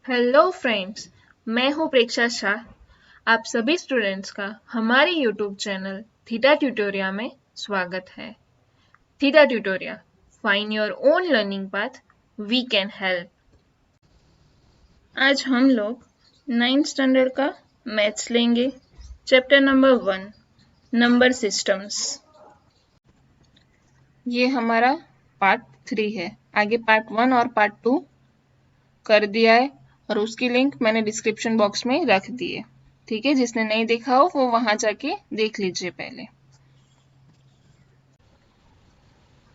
Hello friends, मैं हूं प्रेक्षा शाह। आप सभी स्टूडेंट्स का हमारे यूट्यूब चैनल थीटा ट्यूटोरिया में स्वागत है। Theta Tutoria, find your own learning path, we can help. आज हम लोग 9th स्टैंडर्ड का मैथ्स लेंगे। Chapter number 1, number systems. ये हमारा पार्ट 3 है। आगे पार्ट 1 और पार्ट 2 कर दिया है और उसकी लिंक मैंने डिस्क्रिप्शन बॉक्स में रख दी है। ठीक है, जिसने नहीं देखा हो वो वहां जाके देख लीजिए पहले।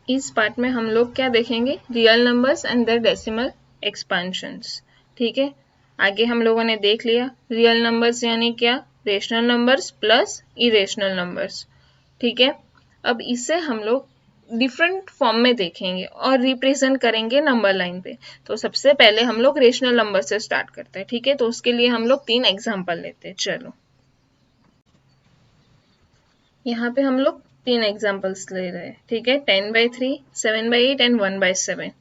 इस पार्ट में हम लोग क्या देखेंगे? Real numbers and their decimal expansions. ठीक है, आगे हम लोगों ने देख लिया रियल नंबर्स यानी क्या, rational numbers plus irrational numbers. ठीक है, अब इसे हम लोग डिफरेंट फॉर्म में देखेंगे और रिप्रेजेंट करेंगे नंबर लाइन पे। तो सबसे पहले हम लोग रेशनल नंबर से स्टार्ट करते हैं। ठीक है, तो उसके लिए हम लोग 3 एग्जांपल लेते हैं। चलो, यहाँ पे हम लोग 3 एग्जांपल्स ले रहे हैं। ठीक है, 10/3, 7/8 एंड 1/7।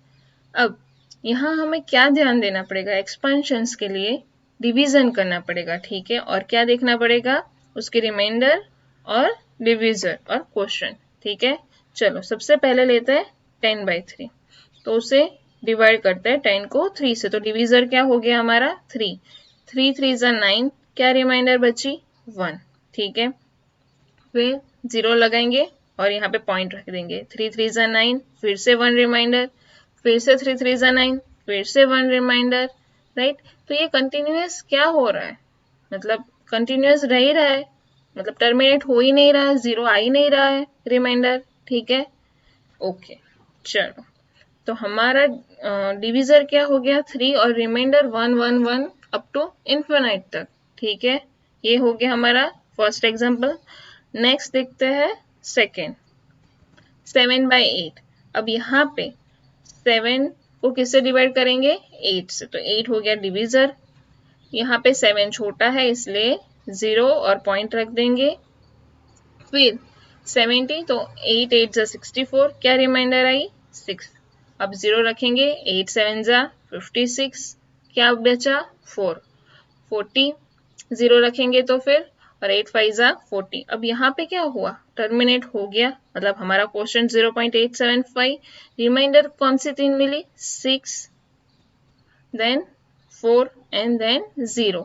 अब यहाँ हमें क्या ध्यान देना पड़ेगा? एक्सपेंशंस के लिए डिवीजन करना पड़ेगा। ठीक है, और क्या देखना पड़ेगा? उसके रिमाइंडर और डिविजर और क्वोशिएंट। ठीक है, चलो सबसे पहले लेते हैं 10/3। तो उसे डिवाइड करते हैं 10 को 3 से। तो डिविजर क्या हो गया हमारा? 3। 3 3 9, क्या रिमाइंडर बची? 1। ठीक है, फिर 0 लगाएंगे और यहाँ पे पॉइंट रख देंगे। 3 3 9, फिर से 1 रिमाइंडर, फिर से 3 3 9, फिर से 1 रिमाइंडर। राइट, तो ये कंटिन्यूअस क्या हो रहा है? मतलब कंटिन्यूअस रह ही रहा है, मतलब टर्मिनेट हो ही नहीं रहा है, 0 आ ही नहीं रहा है रिमाइंडर। ठीक है, ओके। चलो, तो हमारा डिविजर क्या हो गया? 3 और रिमाइंडर 1 1 1 अप टू इन्फिनाइट तक। ठीक है, ये हो गया हमारा फर्स्ट एग्जांपल। नेक्स्ट देखते हैं सेकेंड, 7/8। अब यहाँ पे 7 को किससे डिवाइड करेंगे? 8 से। तो 8 हो गया डिविजर। यहाँ पे 7 छोटा है इसलिए 0 और पॉइंट रख देंगे। फिर 70, तो 8 8 64, क्या रिमाइंडर आई? 6। अब 0 रखेंगे, 8 7 56, क्या बचा? 4। 40, 0 रखेंगे तो फिर, और 8 5 40। अब यहाँ पे क्या हुआ? टर्मिनेट हो गया, मतलब हमारा क्वेश्चन 0.875। रिमाइंडर कौन सी 3 मिली? 6, देन 4 एंड देन 0।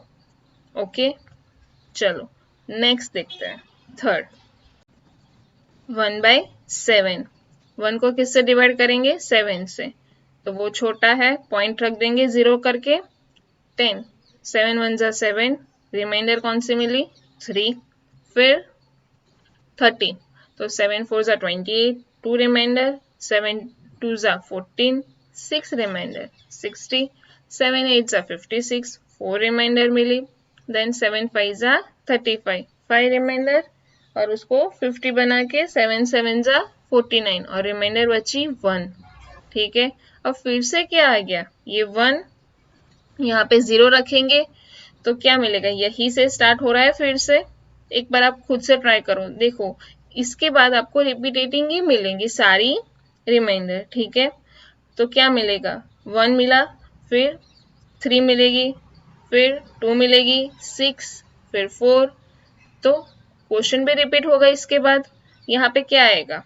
ओके, चलो नेक्स्ट देखते हैं थर्ड, 1/7। 1 को किससे डिवाइड करेंगे? 7 से। तो वो छोटा है, पॉइंट रख देंगे 0 करके। 10, 7 1 7, रिमाइंडर कौन सी मिली? 3। फिर 30, तो 7 4 28, 2 रिमाइंडर, 7 2 14, 6 रिमाइंडर 60, 7 8 56, 4 रिमाइंडर मिली। देन 7 5 35, 5 रिमाइंडर, और उसको 50 बना के 7 7 49, और रिमाइंडर बची 1। ठीक है, अब फिर से क्या आ गया? ये 1, यहाँ पे 0 रखेंगे तो क्या मिलेगा? यही से स्टार्ट हो रहा है फिर से। एक बार आप खुद से ट्राई करो, देखो इसके बाद आपको रिपीटेटिंग ही मिलेंगी सारी रिमाइंडर। ठीक है, तो क्या मिलेगा? 1 मिला, फिर 3 मिलेगी, फिर 2 मिलेगी, 6, फिर 4। तो क्वेश्चन भी रिपीट होगा इसके बाद। यहाँ पे क्या आएगा?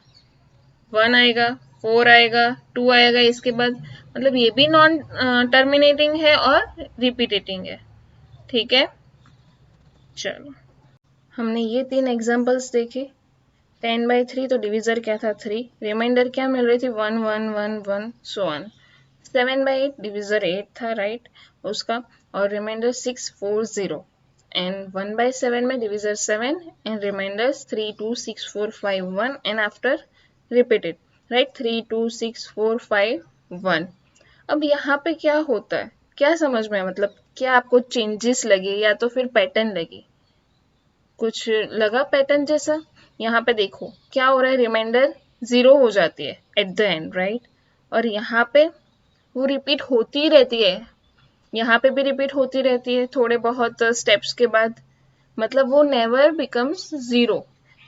1 आएगा, 4 आएगा, 2 आएगा इसके बाद। मतलब ये भी नॉन टर्मिनेटिंग है और रिपीटेटिंग है। ठीक है, चलो हमने ये 3 एग्जांपल्स देखे। 10/3 तो डिविजर क्या था? 3। रिमाइंडर क्या मिल रही थी? 1 1 1 1 सो ऑन। 7/8 डिविजर 8 था, राइट, उसका, और रिमाइंडर 6 4 0। एंड 1/7 में divisor 7 and remainders 3 2 6 4 5 1 and after repeated, right, 3 2 6 4 5 1। अब यहाँ पे क्या होता है? क्या समझ में है? मतलब क्या आपको चेंजेस लगे या तो फिर पैटर्न लगे? कुछ लगा पैटर्न जैसा? यहाँ पे देखो क्या हो रहा है, रिमाइंडर 0 हो जाती है एट द एंड, राइट, और यहाँ पे वो रिपीट होती रहती है, यहाँ पे भी रिपीट होती रहती है थोड़े बहुत स्टेप्स के बाद। मतलब वो नेवर बिकम्स 0।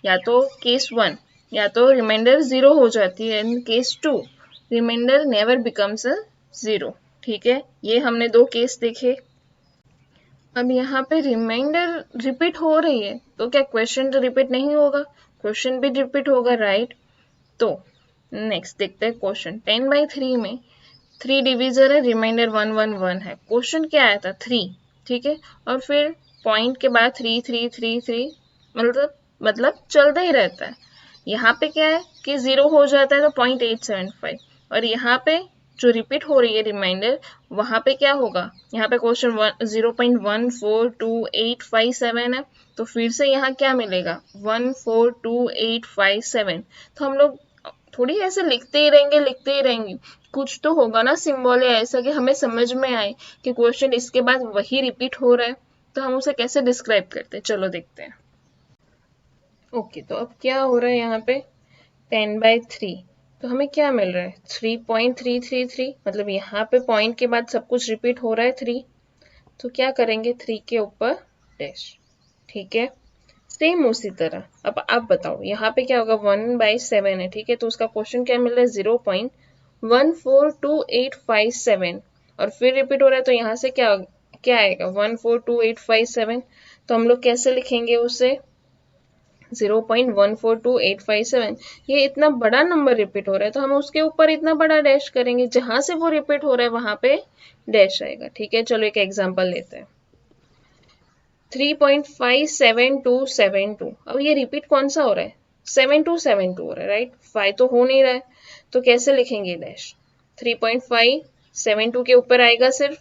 या तो केस 1, या तो रिमाइंडर 0 हो जाती है, in case 2 remainder never becomes 0। ठीक है, ये हमने 2 केस देखे। अब यहाँ पे रिमाइंडर रिपीट हो रही है तो क्या क्वेश्चन तो रिपीट नहीं होगा, क्वेश्चन भी रिपीट होगा, राइट। तो नेक्स्ट देखते हैं क्वेश्चन 10/3 में 3 डिविजन है, रिमाइंडर 1 1 1 है। क्वेश्चन क्या आया था 3, ठीक है, और फिर पॉइंट के बाद 3 3 3 3 मतलब चलता ही रहता है। यहाँ पे क्या है कि 0 हो जाता है तो 0.875, और यहाँ पे जो रिपीट हो रही है रिमाइंडर वहां पे क्या होगा, यहाँ पे क्वेश्चन 0.142857 है, तो फिर से यहाँ क्या मिलेगा 142857। तो हम लोग थोड़ी ऐसे लिखते ही रहेंगे, कुछ तो होगा ना सिंबल या ऐसा कि हमें समझ में आए कि क्वेश्चन इसके बाद वही रिपीट हो रहा है, तो हम उसे कैसे डिस्क्राइब करते हैं, चलो देखते हैं। ओके, तो अब क्या हो रहा है यहाँ पे 10/3, तो हमें क्या मिल रहा है 3.333, मतलब यहाँ पे पॉइंट के बाद सब कुछ रिपीट हो रहा है 3, तो क्या करेंगे 3 के ऊपर डैश, ठीक है। सेम उसी तरह अब आप बताओ यहाँ पे क्या होगा 1/7 है, ठीक है, तो उसका क्वेश्चन क्या मिल रहा है 0.142857, और फिर रिपीट हो रहा है तो यहाँ से क्या क्या आएगा 142857, तो हम लोग कैसे लिखेंगे उसे 0.142857। ये इतना बड़ा नंबर रिपीट हो रहा है तो हम उसके ऊपर इतना बड़ा डैश करेंगे, जहां से वो रिपीट हो रहा है वहां पे डैश आएगा, ठीक है। चलो एक एग्जांपल लेते हैं 3.57272। अब ये रिपीट कौन सा हो रहा है 7272 हो रहा है, राइट, 5 तो हो नहीं रहा है, तो कैसे लिखेंगे डैश 3.572 के ऊपर आएगा सिर्फ,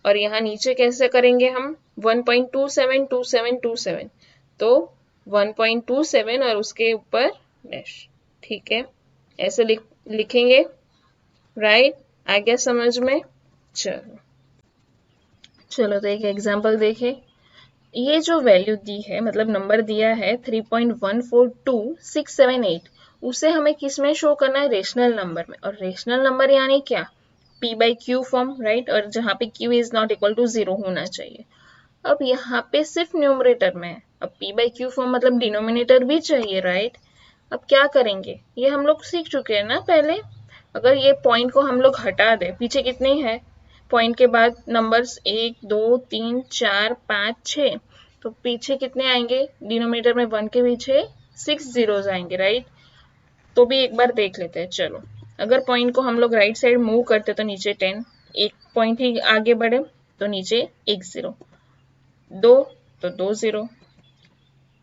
और यहाँ नीचे कैसे करेंगे हम 1.272727, तो 1.27 और उसके ऊपर डैश, ठीक है, ऐसे लिखेंगे, राइट, आ गया समझ में। चलो तो एक एग्जांपल देखें। ये जो वैल्यू दी है मतलब नंबर दिया है 3.142678, उसे हमें किस में शो करना है रेशनल नंबर में, और रेशनल नंबर यानी क्या p/q फॉर्म, राइट, और जहाँ पे q is not equal to 0 होना चाहिए। अब यहाँ पे सिर्फ न्यूमरेटर में है, अब p/q फॉर्म मतलब डिनोमिनेटर भी चाहिए, राइट। अब क्या करेंगे, ये हम लोग सीख चुके हैं ना पहले। अगर ये पॉइंट को हम लोग हटा दें, पीछे कितने हैं पॉइंट के बाद नंबर्स 1 2 3 4 5 6, तो पीछे कितने आएंगे डिनोमिनेटर में 1 के पीछे 6 जीरोस आएंगे, राइट। तो भी एक बार देख लेते हैं, चलो अगर पॉइंट को हम लोग राइट साइड मूव करते तो नीचे 10, एक पॉइंट ही आगे बढ़े तो नीचे 1 0, 2 तो 2 0,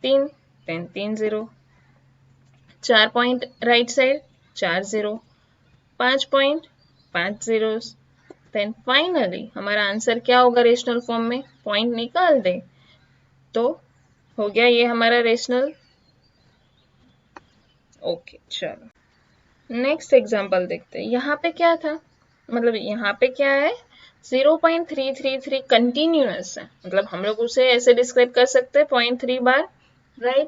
3 3 0, 4 point right side 4 0, 5 point 5 zeros, then finally हमारा आंसर क्या होगा रेशनल फॉर्म में, पॉइंट निकाल दे तो हो गया ये हमारा रेशनल। ओके चलो नेक्स्ट एग्जांपल देखते हैं। यहाँ पे क्या था, मतलब यहाँ पे क्या है 0.333 कंटिन्यूअस है, मतलब हम लोग उसे ऐसे डिस्क्राइब कर सकते हैं 0.3 बार, राइट।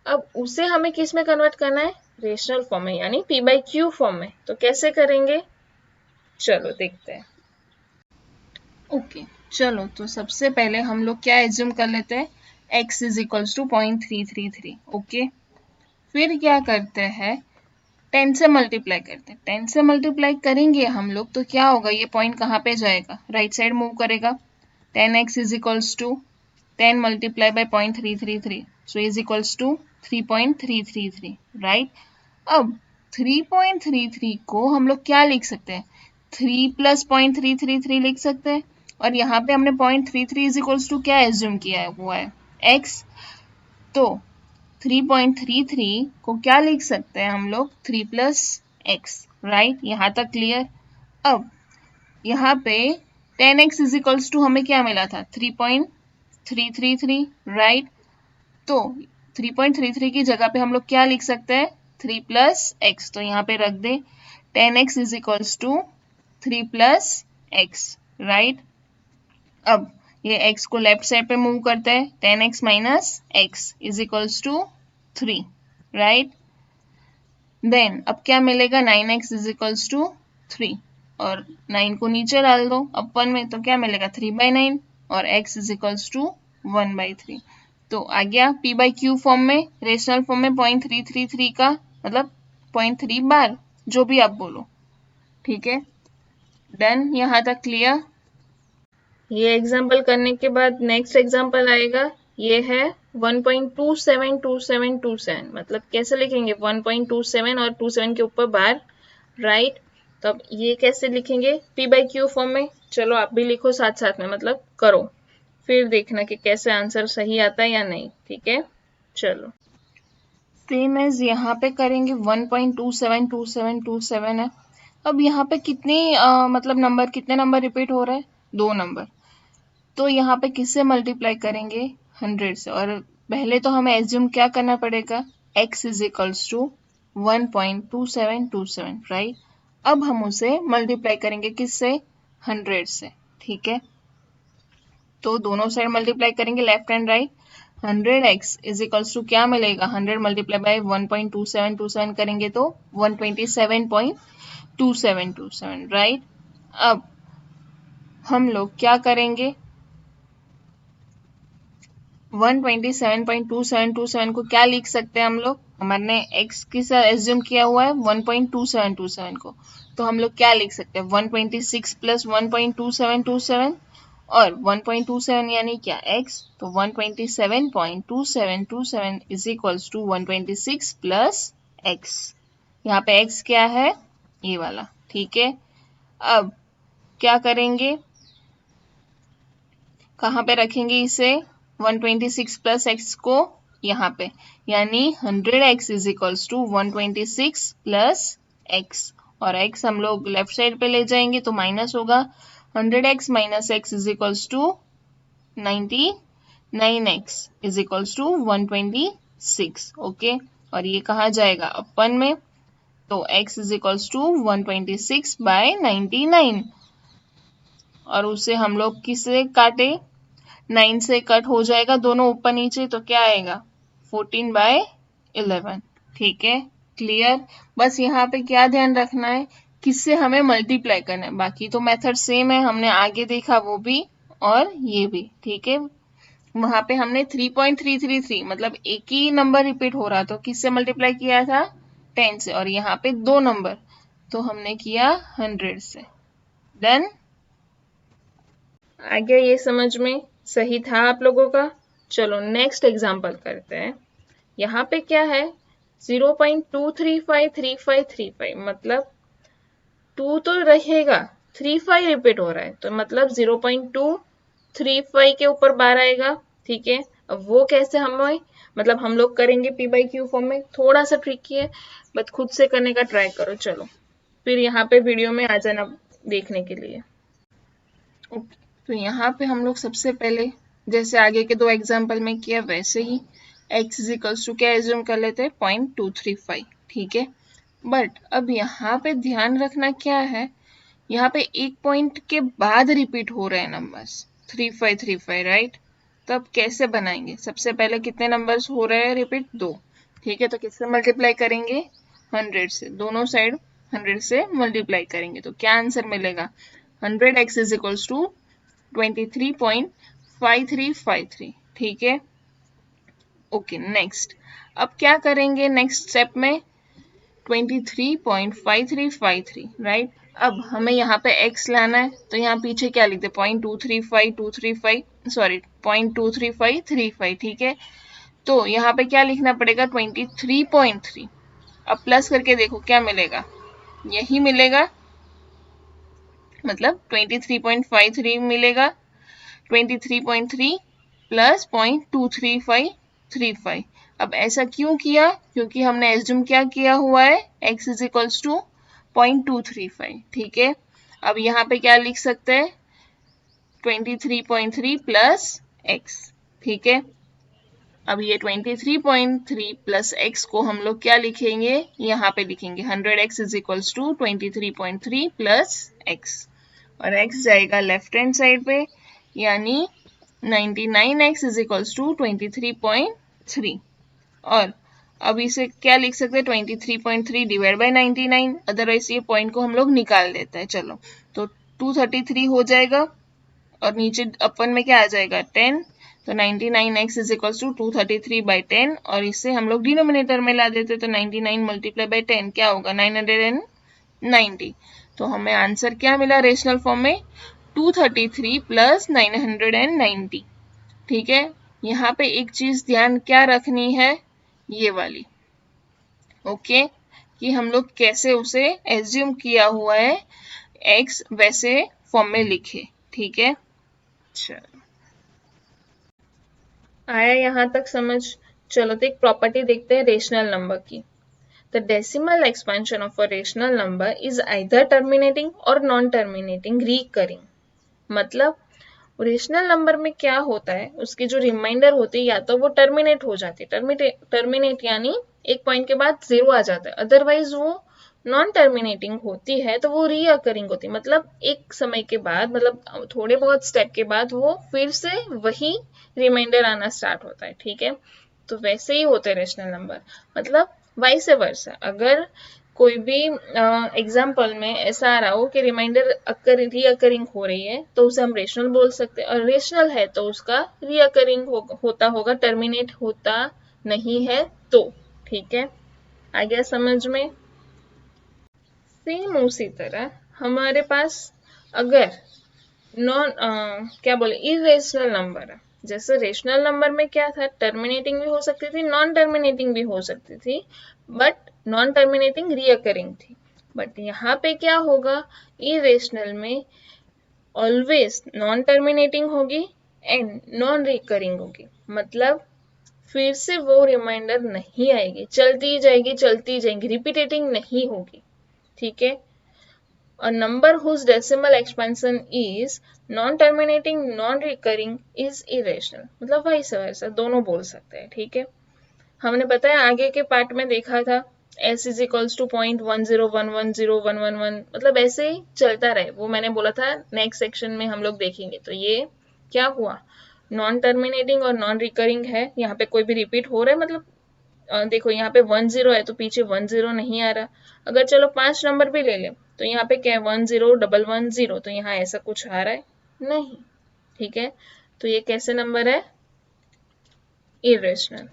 अब उसे हमें किस में कन्वर्ट करना है रेशनल फॉर्म में, यानी p/q फॉर्म में, तो कैसे करेंगे चलो देखते हैं। ओके चलो तो सबसे पहले हम लोग क्या एज्यूम कर लेते हैं x is equals to 0.333, okay. फिर क्या करते हैं 10 से मल्टीप्लाई करते हैं, 10 से मल्टीप्लाई करेंगे हम लोग तो क्या होगा, ये पॉइंट कहाँ पे जाएगा राइट साइड मूव करेगा, 10x is equals to 10 multiply by 0.333, so is equals to 3.333, right. अब 3.33 को हम लोग क्या लिख सकते हैं 3 प्लस 0.333 लिख सकते हैं, और यहाँ पे हमने 0.33 इज इक्वल्स टू क्या एज्यूम किया है हुआ है x, तो 3.33 को क्या लिख सकते हैं हम लोग 3 प्लस एक्स, राइट, यहाँ तक क्लियर। अब यहाँ पे 10x इज इक्वल्स टू हमें क्या मिला था 3.333, राइट, तो 3.33 की जगह पे हम लोग क्या लिख सकते हैं 3 प्लस एक्स, तो यहाँ पे रख दे 10x is equals to 3 plus x, right. अब ये x को लेफ्ट साइड पे मूव करते हैं 10x minus x is equals to 3, right. Then अब क्या मिलेगा 9x इज इक्वल्स टू 3, और 9 को नीचे डाल दो अपन में, तो क्या मिलेगा 3/9, और x इज इक्वल्स टू 1/3। तो आ गया p/q फॉर्म में, रेशनल फॉर्म में 0.333 का मतलब 0.3 बार, जो भी आप बोलो, ठीक है। डन, यहाँ तक क्लियर। ये एग्जाम्पल करने के बाद नेक्स्ट एग्जाम्पल आएगा, ये है 1.272727, मतलब कैसे लिखेंगे 1.27 और 27 के ऊपर बार, राइट। तो अब ये कैसे लिखेंगे p/q फॉर्म में, चलो आप भी लिखो साथ साथ में, मतलब करो, फिर देखना कि कैसे आंसर सही आता है या नहीं, ठीक है। चलो सेम एज यहाँ पे करेंगे, 1.272727 है। अब यहाँ पे मतलब नंबर, कितने नंबर रिपीट हो रहे हैं, 2 नंबर। तो यहाँ पे किससे मल्टीप्लाई करेंगे, 100 से। और पहले तो हमें एज्यूम क्या करना पड़ेगा, x is equals to 1.2727, right. अब हम उसे मल्टीप्लाई करेंगे किससे, 100 से, ठीक है। तो दोनों साइड मल्टीप्लाई करेंगे, left and right. 100x is equals to क्या मिलेगा, 100 मल्टीप्लाई बाय 1.2727 करेंगे तो 127.2727, राइट। अब हम लोग क्या करेंगे, 127.2727 को क्या लिख सकते हैं हम लोग, हमने x के साथ एज्यूम किया हुआ है 1.2727 को, तो हम लोग क्या लिख सकते हैं, 126 प्लस 1.2727 और 1.27 यानी क्या x, तो 127.2727 is equals to 126 plus x। यहाँ पे x क्या है, ये वाला, ठीक है। अब क्या करेंगे, कहाँ पे रखेंगे इसे, 126 प्लस x को यहाँ पे, यानी 100x is equals to 126 plus x, और x हम लोग लेफ्ट साइड पे ले जाएंगे तो माइनस होगा, 100x minus x is equals to 99x is equals to 126, okay. और ये कहाँ जाएगा, अपन में, तो x is equals to 126 by 99, और उसे हम लोग किससे काटे, 9 से कट हो जाएगा दोनों ऊपर नीचे, तो क्या आएगा 14/11, ठीक है, क्लियर। बस यहाँ पे क्या ध्यान रखना है, किससे हमें मल्टीप्लाई करना है, बाकी तो मेथड सेम है, हमने आगे देखा वो भी और ये भी, ठीक है। वहां पे हमने 3.333 मतलब एक ही नंबर रिपीट हो रहा, तो किससे मल्टीप्लाई किया था, 10 से, और यहाँ पे 2 नंबर, तो हमने किया 100 से। डन, आ गया ये समझ में, सही था आप लोगों का। चलो नेक्स्ट एग्जाम्पल करते हैं। यहाँ पे क्या है, 0.2353535, मतलब 2 तो रहेगा, 35 रिपीट हो रहा है, तो मतलब 0.235 के ऊपर बार आएगा, ठीक है। अब वो कैसे हमें, मतलब हम लोग करेंगे p/q फॉर्म में, थोड़ा सा ट्रिकी है, बट खुद से करने का ट्राई करो। चलो फिर यहाँ पे वीडियो में आ जाना देखने के लिए। तो यहाँ पे हम लोग सबसे पहले जैसे आगे के 2 एग्जाम्पल में किया वैसे ही x इज इक्वल्स टू क्या एज्यूम कर लेते हैं, 0.235, ठीक है। बट अब यहाँ पे ध्यान रखना क्या है, यहाँ पे एक पॉइंट के बाद रिपीट हो रहे हैं नंबर्स, 3535, राइट। तो अब कैसे बनाएंगे, सबसे पहले कितने नंबर्स हो रहे हैं रिपीट, 2, ठीक है। तो किससे मल्टीप्लाई करेंगे, 100 से, दोनों साइड 100 से मल्टीप्लाई करेंगे, तो क्या आंसर मिलेगा, 100x इज इक्वल्स टू 23.5353, ठीक है, ओके। नेक्स्ट, अब क्या करेंगे नेक्स्ट स्टेप में, 23.5353, राइट। अब हमें यहाँ पे x लाना है, तो यहाँ पीछे क्या लिखते, 0.235235, सॉरी 0.23535, ठीक है। तो यहाँ पे क्या लिखना पड़ेगा, 23.3, अब प्लस करके देखो क्या मिलेगा, यही मिलेगा, मतलब 23.53 मिलेगा, 23.3 प्लस 0.23535। अब ऐसा क्यों किया, क्योंकि हमने एज्यूम क्या किया हुआ है, x इज इक्वल्स टू 0.235, ठीक है। अब यहाँ पे क्या लिख सकते हैं, 23.3 प्लस x, ठीक है। अब ये 23.3 प्लस x को हम लोग क्या लिखेंगे, यहाँ पे लिखेंगे 100x is equals to 23.3 plus x, और x जाएगा लेफ्ट हैंड साइड पे, यानी 99x इज इक्वल्स टू 23.3, और अब इसे क्या लिख सकते हैं, 23.3 डिवाइड बाय 99, अदरवाइज ये पॉइंट को हम लोग निकाल देते हैं। चलो तो 233 हो जाएगा, और नीचे अपन में क्या आ जाएगा, 10, तो 99x इज इक्वल्स टू 233/10, और इससे हम लोग डिनोमिनेटर में ला देते, तो 99 मल्टीप्लाई बाय 10 क्या होगा, 990, तो हमें आंसर क्या मिला रेशनल फॉर्म में 233 प्लस 990। ठीक है, यहाँ पे एक चीज ध्यान क्या रखनी है, ये वाली, ओके, कि हम लोग कैसे उसे एज्यूम किया हुआ है x वैसे फॉर्म में लिखे। ठीक है, चलो आया यहाँ तक समझ। चलो तो एक प्रॉपर्टी देखते हैं रेशनल नंबर की। The decimal expansion of a rational number is either terminating or non-terminating recurring। मतलब रेशनल नंबर में क्या होता है, उसकी जो रिमाइंडर होती है या तो वो टर्मिनेट हो जाती है, टर्मिनेट यानी एक पॉइंट के बाद 0 आ जाता है, अदरवाइज वो नॉन टर्मिनेटिंग होती है तो वो रीअकरिंग होती है, मतलब एक समय के बाद, मतलब थोड़े बहुत स्टेप के बाद वो फिर से वही रिमाइंडर आना स्टार्ट होता है। ठीक है, तो वैसे ही होते हैं रेशनल नंबर, मतलब वाइस वर्सा। अगर कोई भी एग्जाम्पल में ऐसा आ रहा हो कि रिमाइंडर रीअकरिंग हो रही है तो उसे हम रेशनल बोल सकते हैं, और रेशनल है तो उसका रीअकरिंग होता होगा, टर्मिनेट होता नहीं है तो। ठीक है, आ गया समझ में। सेम उसी तरह हमारे पास अगर नॉन क्या बोले इरेशनल नंबर है, जैसे रेशनल नंबर में क्या था, टर्मिनेटिंग भी हो सकती थी, नॉन टर्मिनेटिंग भी हो सकती थी, बट नॉन टर्मिनेटिंग रीअकरिंग थी। बट यहाँ पे क्या होगा, इरेशनल में ऑलवेज नॉन टर्मिनेटिंग होगी एंड नॉन रिकरिंग होगी, मतलब फिर से वो रिमाइंडर नहीं आएगी, चलती जाएगी, रिपीटेटिंग नहीं होगी। ठीक है, A number whose decimal expansion is non-terminating, non-recurring is irrational, मतलब वाइस वर्सा दोनों बोल सकते हैं। ठीक है, हमने बताया आगे के पार्ट में देखा था s इज इक्वल्स टू 0.1011011, मतलब ऐसे ही चलता रहे, वो मैंने बोला था नेक्स्ट सेक्शन में हम लोग देखेंगे। तो ये क्या हुआ, नॉन टर्मिनेटिंग और नॉन रिकरिंग है, यहाँ पे कोई भी रिपीट हो रहा है, मतलब देखो यहाँ पे 10 है तो पीछे 10 नहीं आ रहा। अगर चलो 5 नंबर भी ले ले तो यहाँ पे क्या है 10110, तो यहाँ ऐसा कुछ आ रहा है नहीं। ठीक है, तो ये कैसे नंबर है, इरेशनल।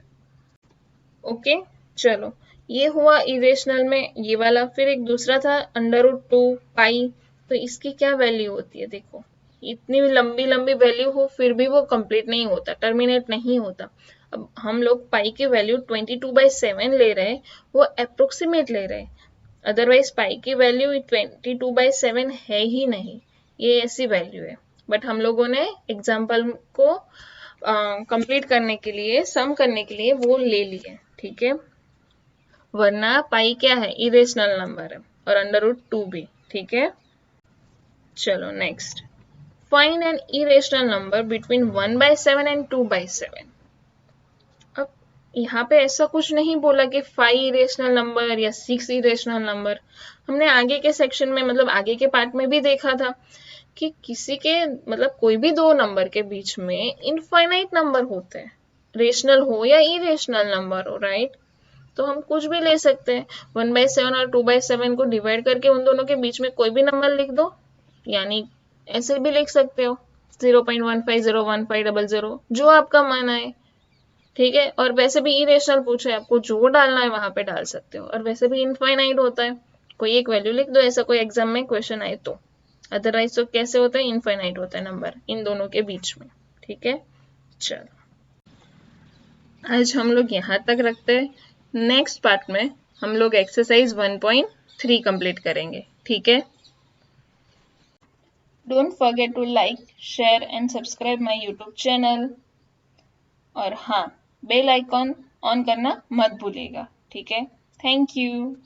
ओके, चलो ये हुआ इरेशनल में ये वाला। फिर एक दूसरा था √2 पाई, तो इसकी क्या वैल्यू होती है, देखो इतनी लंबी लंबी वैल्यू हो फिर भी वो कंप्लीट नहीं होता, टर्मिनेट नहीं होता। अब हम लोग पाई की वैल्यू 22/7 ले रहे हैं, वो अप्रोक्सीमेट ले रहे हैं, अदरवाइज पाई की वैल्यू 22/7 है ही नहीं, ये ऐसी वैल्यू है। बट हम लोगों ने एग्जाम्पल को कंप्लीट करने के लिए, सम करने के लिए वो ले लिए। ठीक है, वरना पाई क्या है, इरेशनल नंबर है, और √2 भी। ठीक है, चलो next, find an irrational number between 1/7 and 2/7। अब यहाँ पे ऐसा कुछ नहीं बोला कि 5 इरेशनल नंबर या 6 इरेशनल नंबर। हमने आगे के सेक्शन में, मतलब आगे के पार्ट में भी देखा था कि किसी के, मतलब कोई भी दो नंबर के बीच में इनफाइनाइट नंबर होते हैं, रेशनल हो या इरेशनल नंबर हो, राइट। तो हम कुछ भी ले सकते हैं, 1/7 और 2/7 को डिवाइड करके उन दोनों के बीच में कोई भी नंबर लिख दो, यानी ऐसे भी लिख सकते हो 0.150150, जो आपका मन आए। ठीक है, और वैसे भी इरेशनल पूछे आपको, जो डालना है वहां पे डाल सकते हो, और वैसे भी इनफाइनाइट होता है, कोई एक वैल्यू लिख दो, ऐसा कोई एग्जाम में क्वेश्चन आए तो। अदरवाइज तो कैसे होता है, इनफाइनाइट होता है नंबर इन दोनों के बीच में। ठीक है, चलो आज हम लोग यहाँ तक रखते हैं, नेक्स्ट पार्ट में हम लोग एक्सरसाइज 1.3 कंप्लीट करेंगे। ठीक है, don't forget to like, share and subscribe my YouTube channel, और हाँ, बेल आइकॉन ऑन करना मत भूलिएगा। ठीक है, थैंक यू।